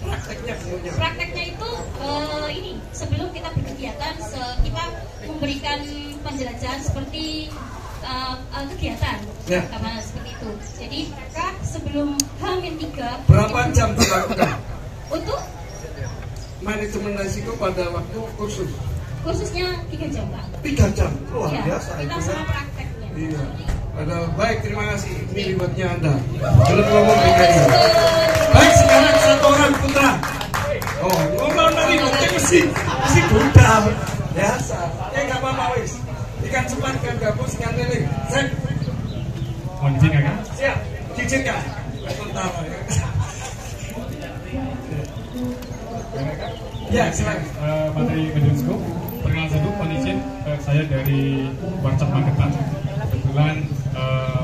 prakteknya punya. Prakteknya itu ini sebelum kita berkegiatan kita memberikan penjelajahan seperti kegiatan keamanan seperti itu. Jadi mereka sebelum H-3 berapa jam dilakukan? Untuk manajemen risiko pada waktu kursus? Kursusnya 3 jam Pak. 3 jam? Luar ya, biasa kita itu sama ya. prakteknya. Iya. Baik, terima kasih. Ini ribetnya Anda. Belum ngomong begini. Baik, sekarang satu orang putra. Oh, ngomong tadi nanti mesti budal. Biasa. Ya nggak apa-apa wis. Ikan cepat, ikan gabus, ikan lele. Set. Mohon izin Kakak. Siap. Diizinkan. Sebentar. Ya, silakan. Materi Menjunsko. Perkenalkan dulu, mohon izin saya dari Warcap Magetan. Kebetulan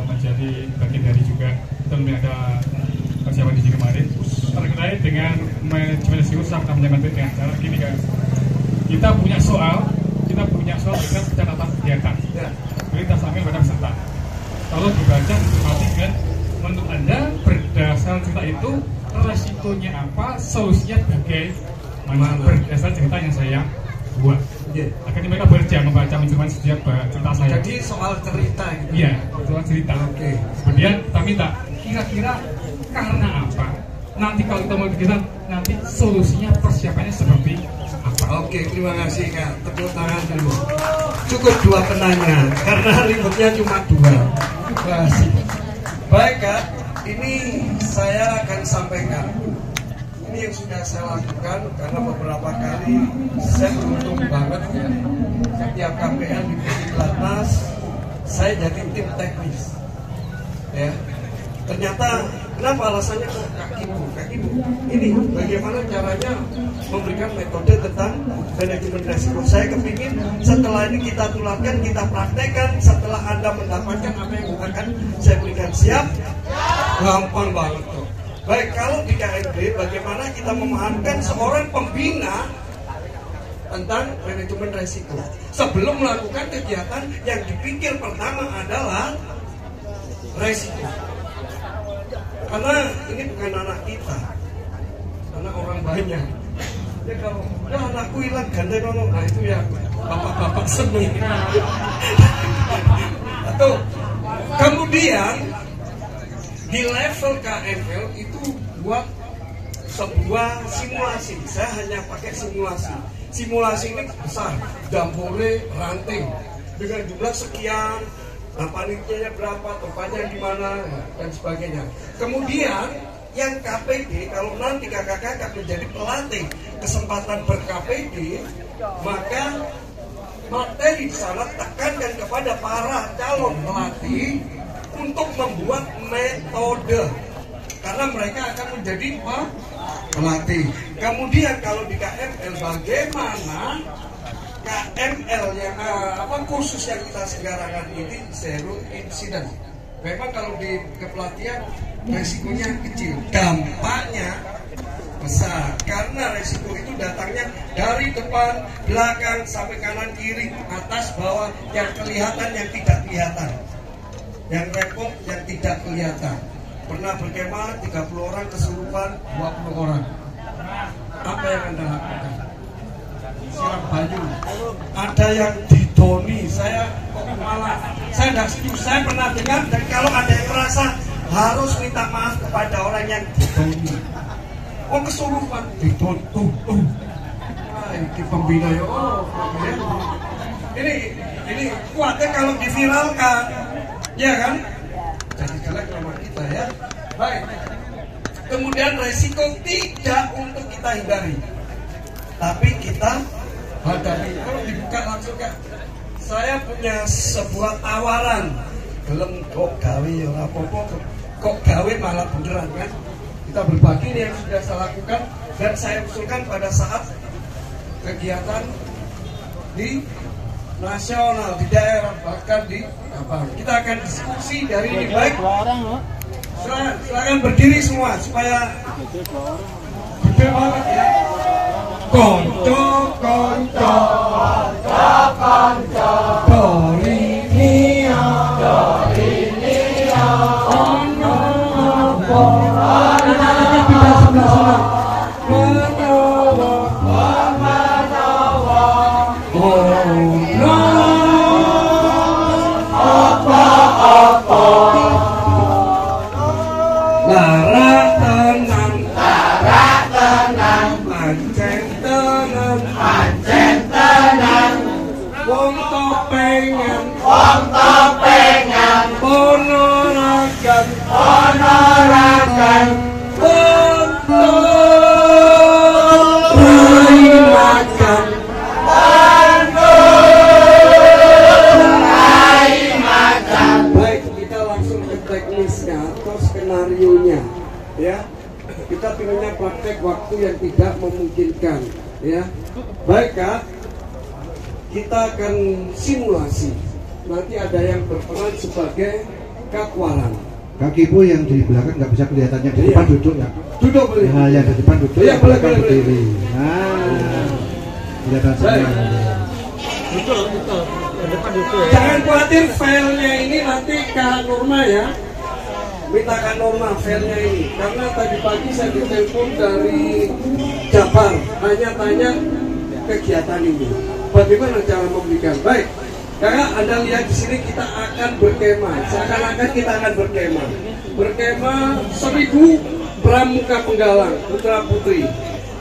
menjadi bagian dari juga tentunya ada persiapan di sini kemarin terkait dengan manajemen risiko saat menjalankan dengan cara gini kan. Kita punya soal dengan catatan kegiatan. Kita sambil pada peserta. Kalau dibaca sistematik dan menurut Anda berdasarkan cerita itu resikonya apa, solusinya bagaimana berdasarkan cerita yang saya buat. Akhirnya mereka berjam membaca mencermati setiap cerita saya. Jadi soal cerita gitu. Iya, soal cerita. Oke. Kemudian kita minta kira-kira karena apa? Nanti kalau kita mau kegiatan, nanti solusinya persiapannya seperti apa? Oke, terima kasih Kak. Tepuk tangan dulu. Cukup 2 penanya karena ributnya cuma 2. Terima kasih. Baik Kak, ini saya akan sampaikan. Ini yang sudah saya lakukan karena beberapa kali saya beruntung banget ya. Setiap KPL di Platnas saya jadi tim teknis. Ya. Ternyata kenapa alasannya Kak Ibu? Ini bagaimana caranya memberikan metode tentang manajemen risiko. Saya kepingin setelah ini kita tularkan, kita praktekkan. Setelah Anda mendapatkan apa yang akan saya berikan, siap? Gampang banget tuh. Baik, kalau di KMB bagaimana kita memahamkan seorang pembina tentang manajemen risiko. Sebelum melakukan kegiatan yang dipikir pertama adalah risiko. Karena ini bukan anak kita, anak orang banyak. Ya kalau anakku hilang gandeng ono, nah itu ya bapak-bapak seni. Atau kemudian di level KML itu buat sebuah simulasi. Saya hanya pakai simulasi. Simulasi ini besar, jambore ranting dengan jumlah sekian. Nah, panitianya berapa, tempatnya di mana, dan sebagainya. Kemudian yang KPD, kalau nanti kakak-kakak menjadi pelatih kesempatan ber-KPD, maka materi di sana tekankan kepada para calon pelatih untuk membuat metode, karena mereka akan menjadi pelatih. Kemudian kalau di KML bagaimana KML yang kursus yang kita selenggarakan ini zero incident. Memang kalau di kepelatihan resikonya kecil, dampaknya besar karena resiko itu datangnya dari depan, belakang, sampai kanan, kiri, atas, bawah, yang kelihatan, yang tidak kelihatan, yang repot, yang tidak kelihatan. Pernah berkemah 30 orang kesurupan 20 orang. Apa yang Anda lakukan? Siram banyu. Ada yang didoni. Saya kok malah saya tidak setuju. Saya pernah dengar, dan kalau ada yang merasa harus minta maaf kepada orang yang didoni. Oh, kesurupan didoni. Ini pembina ya. Ini kuatnya kalau diviralkan, ya kan? Jadi jelek nama kita ya. Baik. Kemudian resiko tidak untuk kita hindari, tapi kita hadapi. Kalau dibuka langsung Kak, saya punya sebuah tawaran. Gelem kok gawe ya apa-apa, kok gawe malah beneran kan? Kita berbagi ini yang sudah saya lakukan dan saya usulkan pada saat kegiatan di nasional, di daerah, bahkan di apa. Kita akan diskusi dari ini. Baik. Silakan berdiri semua supaya gede banget ya. Konco Dorinia ono apa? Anak-anaknya pindah sebelah sana. topengan, wong topengan, ponorogan, ponorogan, untuk rai makan, Baik, kita langsung ke teknisnya atau skenarionya, ya. Kita pilihnya praktek waktu yang tidak memungkinkan, ya. Baik Kak, kita akan simulasi. Nanti ada yang berperan sebagai kakwaran. Kaki ibu yang di belakang nggak bisa kelihatannya, di depan duduk ya. Duduk boleh. Nah, yang di depan duduk, Iya, yang boleh, belakang boleh, berdiri. Nah, kelihatan semua. Jangan khawatir, filenya ini nanti Kak Norma ya. Minta Kak Norma filenya ini, karena tadi pagi saya ditelepon dari Jabar, tanya kegiatan ini. Bagaimana cara memberikan? Baik, Kakak, Anda lihat di sini kita akan berkemah. Seakan-akan kita akan berkemah. Berkemah 1000 pramuka penggalang putra putri,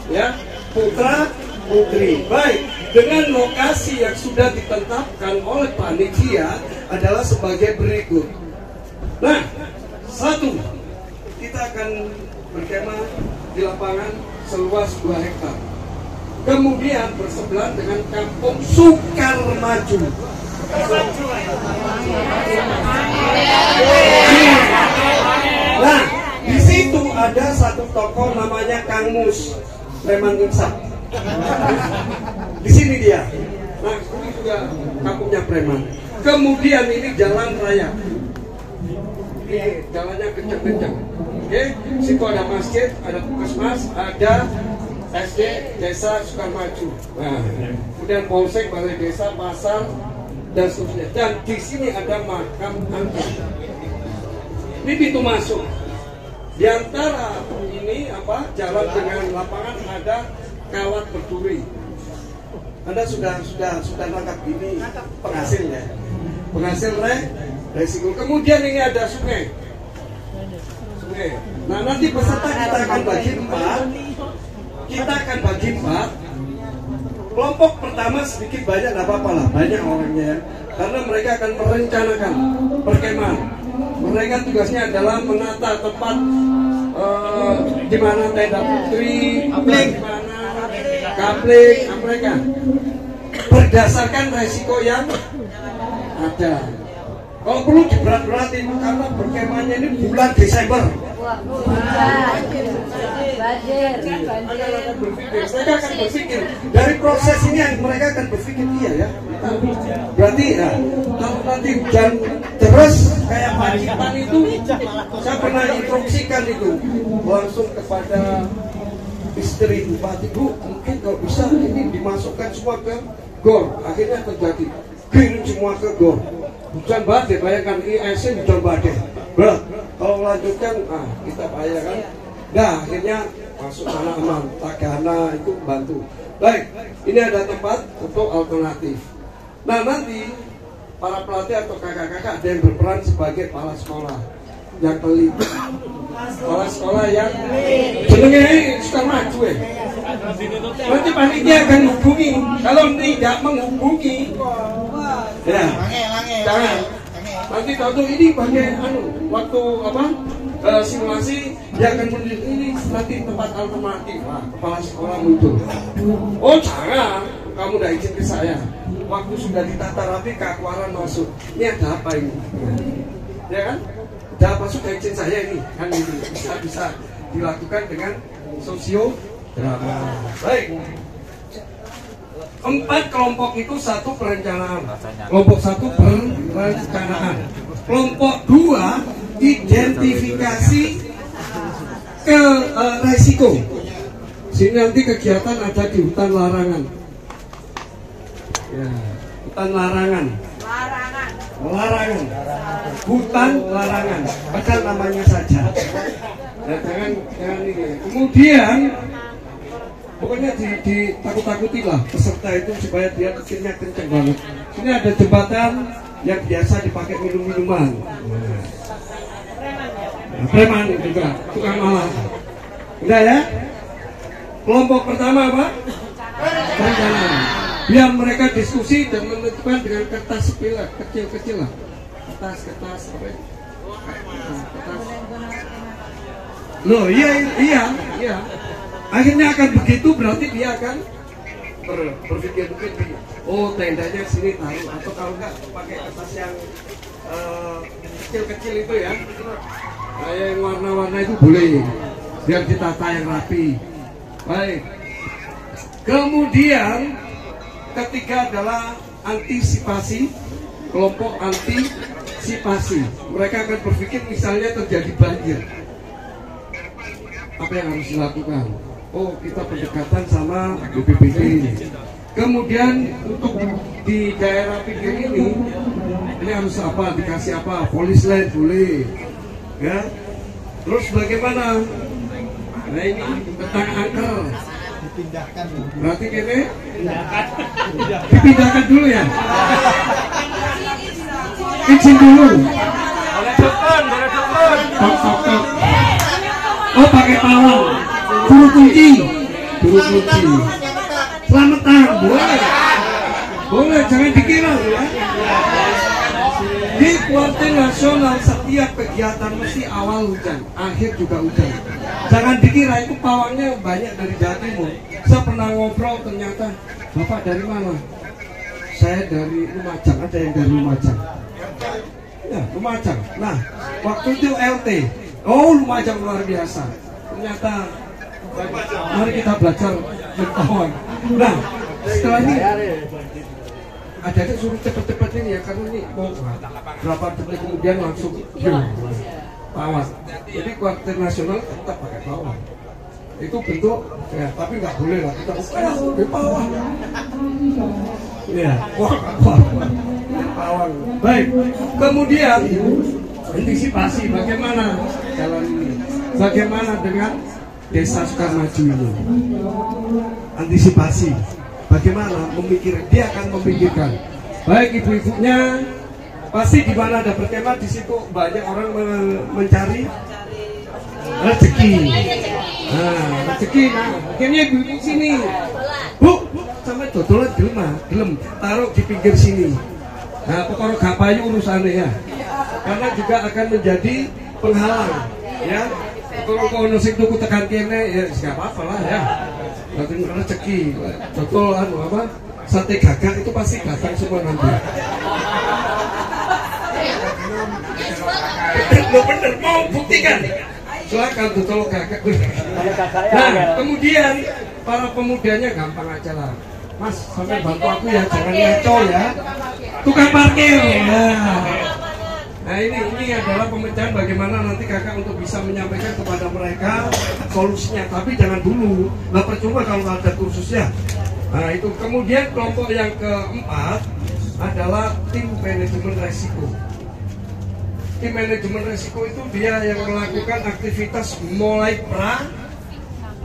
ya, putra putri. Baik, dengan lokasi yang sudah ditetapkan oleh panitia adalah sebagai berikut. Nah, 1, kita akan berkemah di lapangan seluas 2 hektar. Kemudian bersebelahan dengan kampung Sukarmaju. Nah, di situ ada satu tokoh namanya Kang Mus, preman insaf. Di sini dia. Nah, ini juga kampungnya preman. Kemudian ini jalan raya. Ini jalannya kencang-kencang. Oke, situ ada masjid, ada puskesmas, ada SD Desa Sukarmaju. Nah, kemudian polsek, balai desa, pasar, dan seterusnya. Dan di sini ada makam angker. Ini pintu masuk. Di antara ini jalan dengan lapangan ada kawat berduri. Anda sudah nangkap ini penghasil ya. Penghasil resiko. Kemudian ini ada sungai. Nah, nanti peserta kita akan bagi 4. Kita akan bagi 4. Kelompok pertama sedikit banyak, tidak apa-apa lah, banyak orangnya ya. Karena mereka akan merencanakan perkemahan. Mereka tugasnya adalah menata tempat di mana tenda putri, di mana kapling, mereka berdasarkan resiko yang ada. Kalau perlu diberat-beratin karena perkemahannya ini bulan Desember. Mereka akan berpikir dari proses ini, mereka akan berpikir iya ya. Berarti ya, kalau nanti hujan terus kayak Pacitan itu, saya pernah instruksikan itu langsung kepada istri Bupati, Bu, mungkin kalau bisa ini dimasukkan semua ke gor. Akhirnya terjadi, kirim semua ke gor. Hujan badai, bayangkan ISN hujan badai. Berat. Kalau melanjutkan, kita bayangkan. Nah, akhirnya masuk sana aman. Tagana itu bantu. Baik, ini ada tempat untuk alternatif. Nah, nanti para pelatih atau kakak-kakak ada yang berperan sebagai kepala sekolah yang teliti. Kepala sekolah yang jenenge Sukarmaju ya. Nanti panitia akan hubungi. Kalau tidak menghubungi, ya jangan. Nanti tahu ini pakai waktu simulasi dia akan menunjuk ini nanti tempat alternatif. Kepala sekolah muncul. Oh jangan, kamu udah izin ke saya. Waktu sudah ditata rapi, keakwaran masuk. Ini ada apa ini? Ya kan? Udah masuk ke izin saya ini, kan itu bisa dilakukan dengan sosiodrama. Baik. 4 kelompok itu satu perencanaan. Kelompok 1 perencanaan. Kelompok 2 identifikasi ke resiko. Sini nanti kegiatan ada di hutan larangan. Ya, hutan larangan. Larangan. Hutan larangan. Padahal namanya saja. Nah, jangan ini. Kemudian pokoknya ditakut-takuti lah peserta itu supaya dia pikirnya kenceng banget. Ini ada jembatan yang biasa dipakai minum-minuman. Nah, preman juga, tukang malah. Udah ya? Kelompok pertama apa? Perencanaan. Biar mereka diskusi dan menentukan dengan kertas kecil-kecil lah. Kertas apa ya? Kertas. Loh, iya. Akhirnya akan begitu, berarti dia akan berpikir oh tendanya sini taruh, atau kalau enggak pakai kertas yang kecil-kecil itu ya, kayak yang warna-warna itu boleh, biar ditata yang rapi. Baik. Kemudian ketiga adalah antisipasi, kelompok antisipasi. Mereka akan berpikir misalnya terjadi banjir, apa yang harus dilakukan? Oh, kita pendekatan sama BPBD. Kemudian untuk di daerah pinggir ini harus apa? Dikasih apa? Polis line boleh, ya. Terus bagaimana? Nah ini tentang angker. Berarti ini dipindahkan dulu ya. Izin dulu. Oh pakai pawang. Buru kunci. Selamatan boleh, jangan dikira ya. Di kuartal nasional setiap kegiatan mesti awal hujan, akhir juga hujan. Jangan dikira itu pawangnya banyak dari Jawa Timur. Saya pernah ngobrol, ternyata Bapak dari mana? Saya dari Lumajang, ada yang dari Lumajang. Ya, Lumajang. Nah, waktu itu LT. Oh, Lumajang luar biasa. Ternyata mari kita belajar berpawang. Nah, setelah ini ada suruh cepet-cepet ini ya, karena ini mau berapa detik kemudian langsung pawang. Jadi kuartal nasional tetap pakai pawang. Itu bentuk ya, tapi nggak boleh lah kita pakai pawang. Ya, pawang. Baik. Kemudian antisipasi bagaimana jalan ini? Bagaimana dengan Desa Sukamaju ini? Antisipasi. Bagaimana dia akan memikirkan. Baik ibu-ibunya pasti di mana ada berkemah di situ banyak orang mencari rezeki. Nah, rezeki. Nah, akhirnya ibu-ibu sini. Bu, sampai dodolan gelem taruh di pinggir sini. Nah, pokoknya gak payu urusannya ya. Karena juga akan menjadi penghalang, ya. Kalau nasi tuku tekan kene ya nggak apa-apa lah ya. Berarti rezeki, betul apa? Sate gagak itu pasti datang semua nanti. Lo bener mau buktikan? Silakan betul gagak. Nah, kemudian para pemudanya gampang aja lah. Mas, sampai bantu aku ya, jangan ngaco ya. Tukang parkir. Nah ini adalah pemecahan bagaimana nanti kakak untuk bisa menyampaikan kepada mereka solusinya. Tapi jangan dulu, nggak percuma kalau ada kursusnya. Nah itu kemudian kelompok yang keempat adalah tim manajemen resiko. Tim manajemen resiko itu dia yang melakukan aktivitas mulai pra,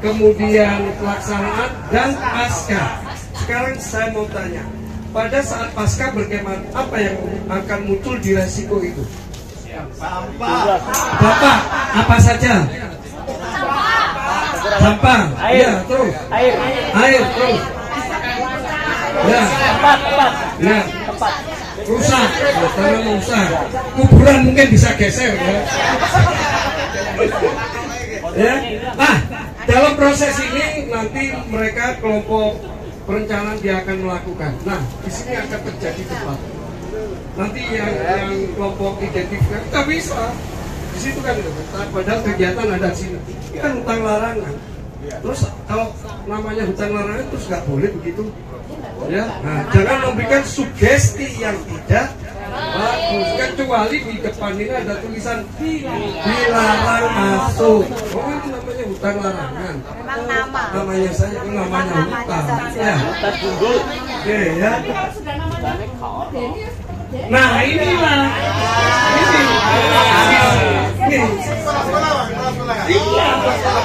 kemudian pelaksanaan dan pasca. Sekarang saya mau tanya, pada saat pasca berkemah apa yang akan muncul di resiko itu? Sampah. Bapak, apa saja? Sampah. Ya, terus. Air, terus. Ya. Tempat. Ya. Rusak. Karena rusak. Kuburan mungkin bisa geser ya. Ya. Ah, dalam proses ini nanti mereka kelompok perencanaan dia akan melakukan. Nah, di sini akan terjadi debat. Nanti yang kelompok identifikasi kita bisa di situ kan, padahal kegiatan ada di sini. Kan hutan larangan. Terus kalau namanya hutan larangan terus nggak boleh begitu, ya. Nah, jangan memberikan sugesti yang tidak bagus. Kecuali di depan ini ada tulisan dilarang masuk. Oh itu namanya hutan larangan. Namanya saya itu namanya hutan. Ya. Oke ya. Nah inilah. Ini. Iya.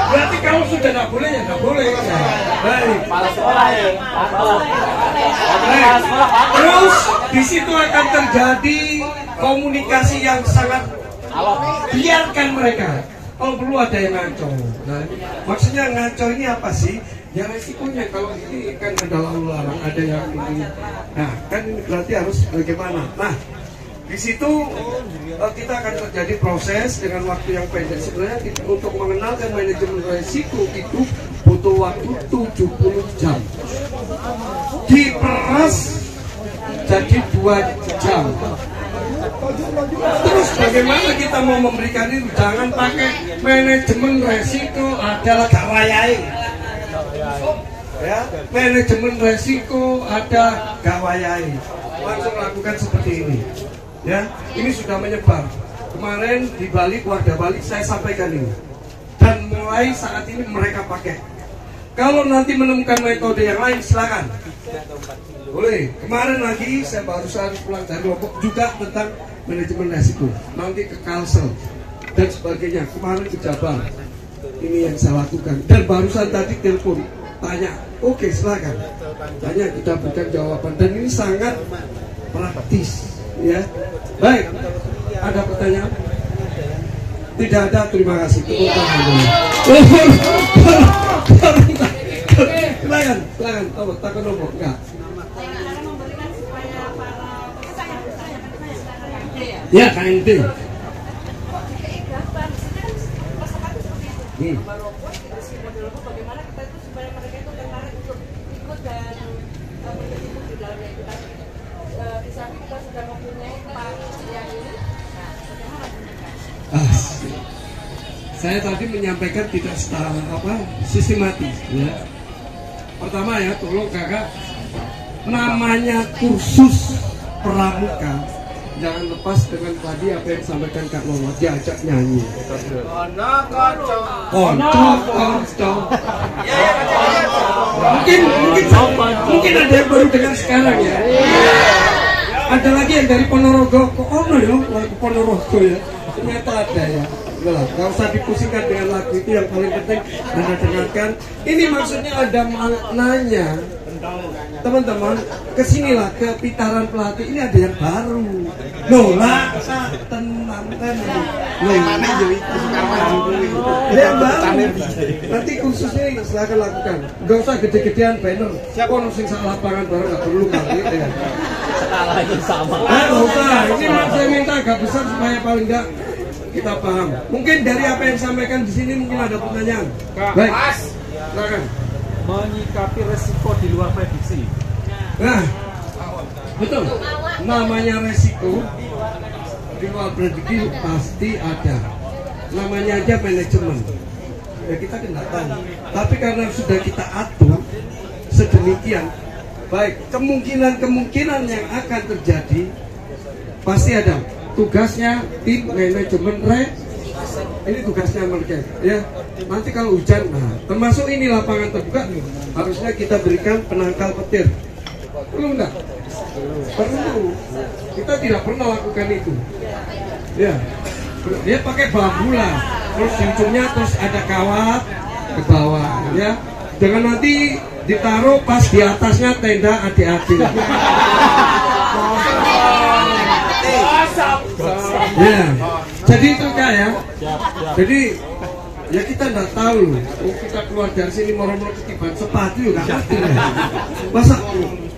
Berarti kalau sudah tidak boleh ya tidak boleh. Baik. Terus di situ akan terjadi komunikasi yang sangat. Biarkan mereka. Kalau perlu ada yang ngaco. Nah, maksudnya ngaco ini apa sih? Ya resikonya kalau ini kan ada lalu lalang, ada yang ini. Nah, kan ini berarti harus bagaimana? Nah, di situ kita akan terjadi proses dengan waktu yang pendek. Sebenarnya untuk mengenalkan manajemen resiko itu butuh waktu 70 jam. Diperas jadi 2 jam. Terus bagaimana kita mau memberikan itu? Jangan pakai manajemen resiko adalah gawayai. Ya, manajemen resiko ada gawayai. Langsung lakukan seperti ini. Ya, ini sudah menyebar. Kemarin di Bali, Wardah Bali saya sampaikan ini. Dan mulai saat ini mereka pakai. Kalau nanti menemukan metode yang lain silakan. Boleh. Kemarin lagi saya barusan pulang dari Lombok juga tentang manajemen resiko. Nanti ke Kalsel dan sebagainya. Kemarin ke Jabar. Ini yang saya lakukan. Dan barusan tadi telepon tanya. Oke, silakan. Tanya, kita berikan jawaban. Dan ini sangat praktis. Ya, baik. Ada pertanyaan? Tidak ada. Terima kasih. Silakan, silakan. Oh, takut nombor enggak? Ya, KND. Bagaimana kita itu supaya mereka itu tertarik untuk ikut dan berkecimpung di dalamnya itu kan? Di samping kita sudah mempunyai tempat yang ini, nah bagaimana mereka? Saya tadi menyampaikan tidak sistematis. Ya. Pertama ya, tolong kakak, namanya kursus pramuka jangan lepas dengan tadi apa yang disampaikan Kak Muhammad, diajak nyanyi. Mungkin ada yang baru dengar sekarang ya. Ada lagi yang dari Ponorogo, kok ono ya lagu Ponorogo ya. Ternyata ada ya. Udah, gak usah dipusingkan dengan lagu itu, yang paling penting Anda dengarkan. Ini maksudnya ada maknanya. Teman-teman, kesinilah ke Pitaran Pelatih, ini ada yang baru. Loh lah, tenang. Yang baru. Nanti khususnya silakan lakukan. Gak usah gede-gedean banner. Siapa yang salah lapangan bareng gak perlu kali ya. Skalanya sama. Gak usah. Ini saya minta agak besar supaya paling enggak kita paham. Mungkin dari apa yang disampaikan di sini mungkin ada pertanyaan. Baik, silakan. Menyikapi resiko di luar prediksi. Nah, betul. Namanya resiko di luar prediksi pasti ada. Namanya aja manajemen. Ya kita tidak tahu. Tapi karena sudah kita atur sedemikian, baik kemungkinan yang akan terjadi pasti ada. Tugasnya tim manajemen ini tugasnya mereka ya. Nanti kalau hujan, nah termasuk ini lapangan terbuka, harusnya kita berikan penangkal petir. Perlu enggak? Perlu. Kita tidak pernah lakukan itu. Ya, dia pakai bambu lah, terus di ujungnya terus ada kawat ke bawah, ya. Jangan nanti ditaruh pas di atasnya tenda adik-adik. Ya, jadi itu Kak ya. Jadi ya kita nggak tahu loh. Kita keluar dari sini moro-moro ketiban sepatu nggak ngerti. Masa?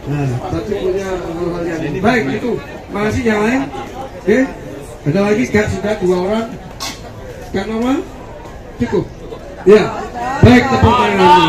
Nah, tapi punya hal-hal yang baik itu. Makasih yang lain. Oke, ada lagi Kak, sudah 2 orang. Kak Norma cukup. Ya, baik, tepuk tangan.